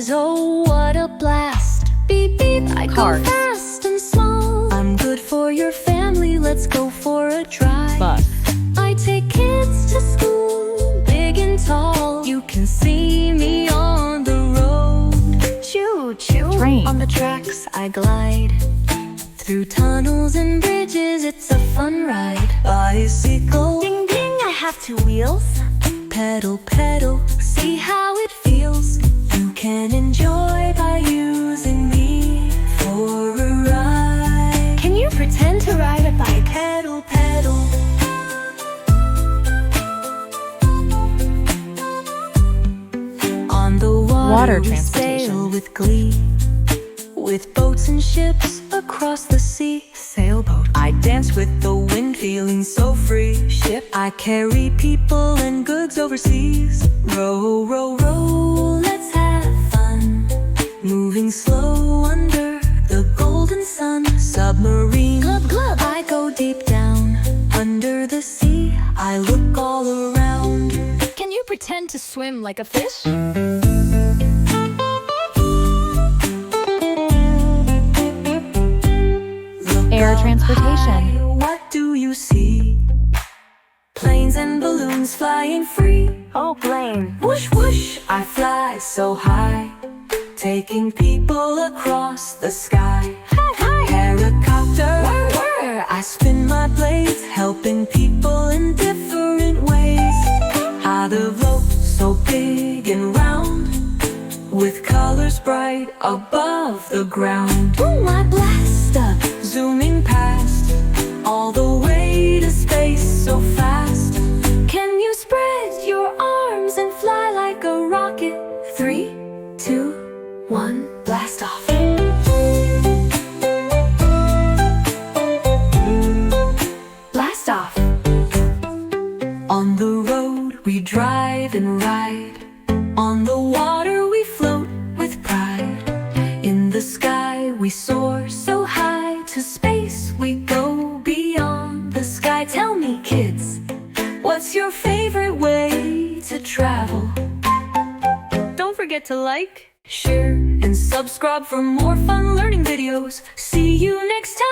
toys, oh what a blast. Beep beep, I Cars. go fast and small. I'm good for your family, let's go for a drive. Bus. I take kids to school, big and tall. You can see me on the road. Choo choo, Train. on the tracks I glide. Through tunnels and bridges, it's a fun ride. Bicycle, ding ding, I have two wheels. Pedal pedal, see how it feels. You can enjoy by using me for a ride. Can you pretend to ride a bike? Pedal pedal. On the water we sail with glee. With boats and ships across the sea. Sailboat, I dance with the wind, feeling so free. Ship, I carry people and goods overseas. Row, row, row, let's have fun. Moving slow under the golden sun. Submarine, glub, glub, I go deep down. Under the sea, I look all around. Can you pretend to swim like a fish? Air transportation. What do you see? Planes and balloons flying free. Oh, plane. Whoosh, whoosh, I fly so high, taking people across the sky. Hi, hi. Helicopter, whir, whir, I spin my blades, helping people in different ways. How the boat so big and round, with colors bright above the ground. Ooh, I blast up, zooming past, all the way to space so fast. Can you spread your arms and fly like a rocket? 3, 2, 1, blast off. Blast off. On the road we drive and ride. On the water we float with pride. In the sky we soar so high. To space we go beyond the sky. Tell me kids, what's your favorite way to travel? Don't forget to like, share, and subscribe for more fun learning videos. See you next time.